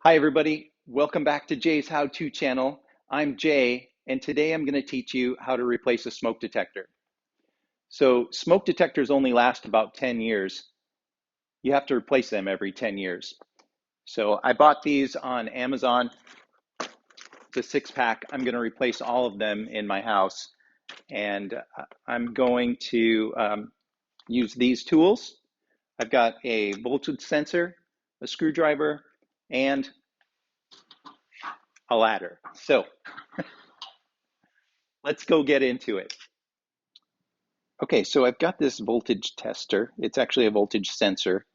Hi everybody, welcome back to Jay's How To channel. I'm Jay, and today I'm going to teach you how to replace a smoke detector. So smoke detectors only last about 10 years. You have to replace them every 10 years. So I bought these on Amazon, the 6-pack. I'm going to replace all of them in my house, and I'm going to use these tools. I've got a voltage sensor, a screwdriver, and a ladder. So let's go get into it. Okay, so I've got this voltage tester. It's actually a voltage sensor,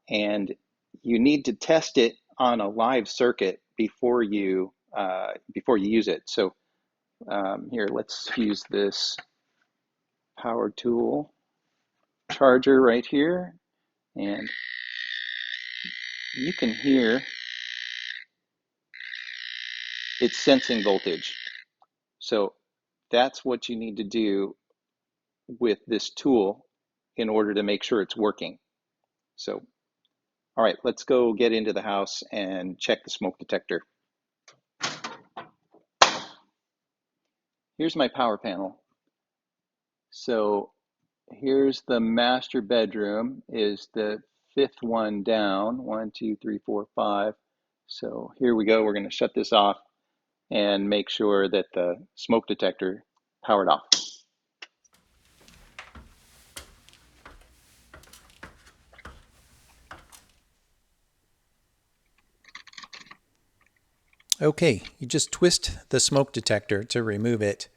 and you need to test it on a live circuit before you use it. So here, let's use this power tool charger right here, and you can hear it's sensing voltage. So that's what you need to do with this tool in order to make sure it's working. So, all right, let's go get into the house and check the smoke detector. Here's my power panel. So here's the master bedroom, is the fifth one down. 1, 2, 3, 4, 5. So here we go. We're going to shut this off and make sure that the smoke detector powered off. Okay, you just twist the smoke detector to remove it.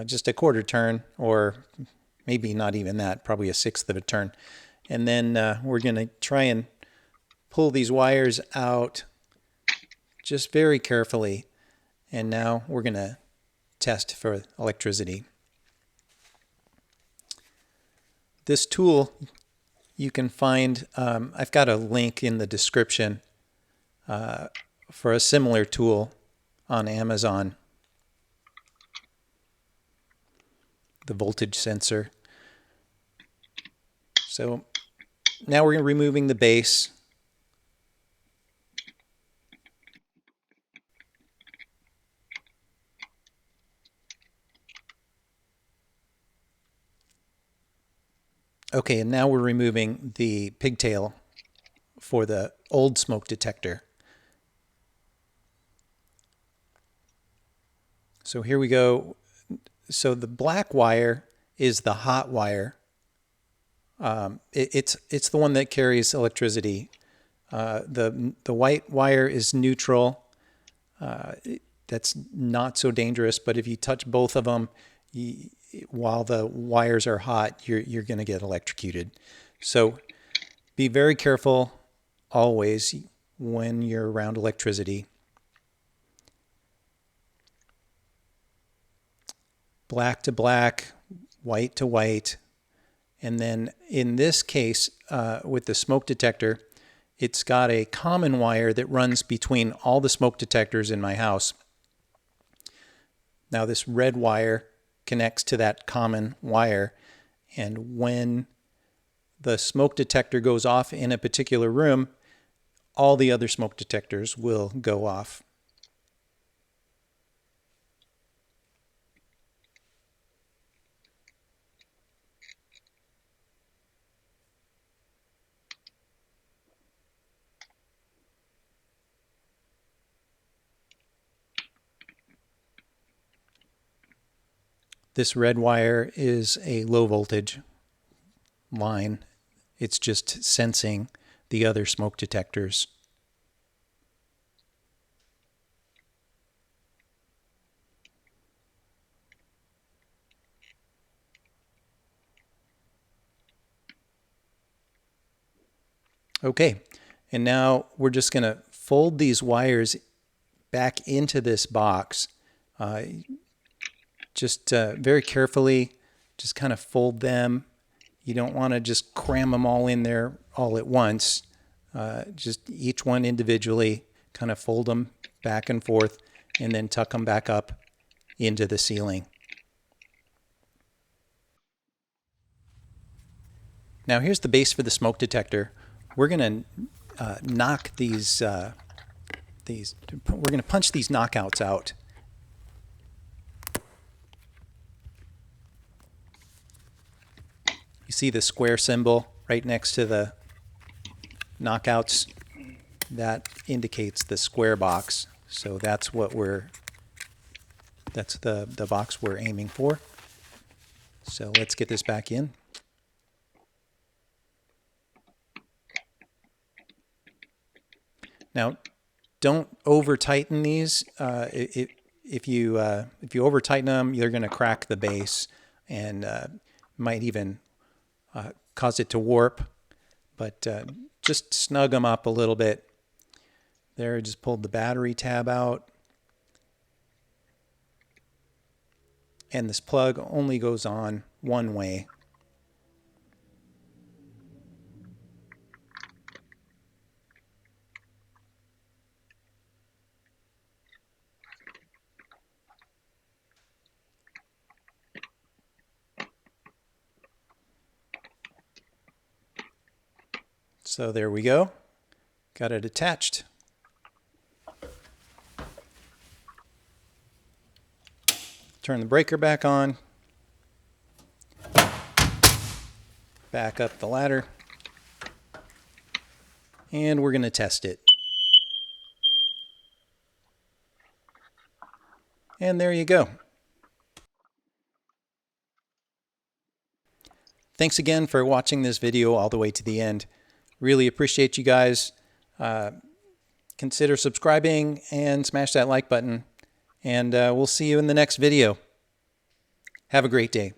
Just a quarter turn, or maybe not even that, probably a sixth of a turn. And then we're going to try and pull these wires out just very carefully. And now we're going to test for electricity. This tool you can find, I've got a link in the description for a similar tool on Amazon, the voltage sensor. So now we're removing the base. Okay, and now we're removing the pigtail for the old smoke detector. So here we go. So the black wire is the hot wire. It's the one that carries electricity. The white wire is neutral. That's not so dangerous, but if you touch both of them while the wires are hot, you're going to get electrocuted. So be very careful always when you're around electricity. Black to black, white to white. And then in this case, with the smoke detector, it's got a common wire that runs between all the smoke detectors in my house. Now this red wire connects to that common wire, and when the smoke detector goes off in a particular room, all the other smoke detectors will go off. This red wire is a low voltage line. It's just sensing the other smoke detectors. Okay, and now we're just going to fold these wires back into this box. Just very carefully, just kind of fold them. You don't want to just cram them all in there all at once. Just each one individually, kind of fold them back and forth, and then tuck them back up into the ceiling. Now here's the base for the smoke detector. We're going to knock these we're going to punch these knockouts out. You see the square symbol right next to the knockouts? That indicates the square box. So that's the box we're aiming for. So let's get this back in. Now, don't over tighten these. If you over tighten them, you're going to crack the base and might even cause it to warp. But just snug them up a little bit. There, just pulled the battery tab out. And this plug only goes on one way. So there we go. Got it attached. Turn the breaker back on. Back up the ladder. And we're going to test it. And there you go. Thanks again for watching this video all the way to the end. Really appreciate you guys. Consider subscribing and smash that like button. And we'll see you in the next video. Have a great day.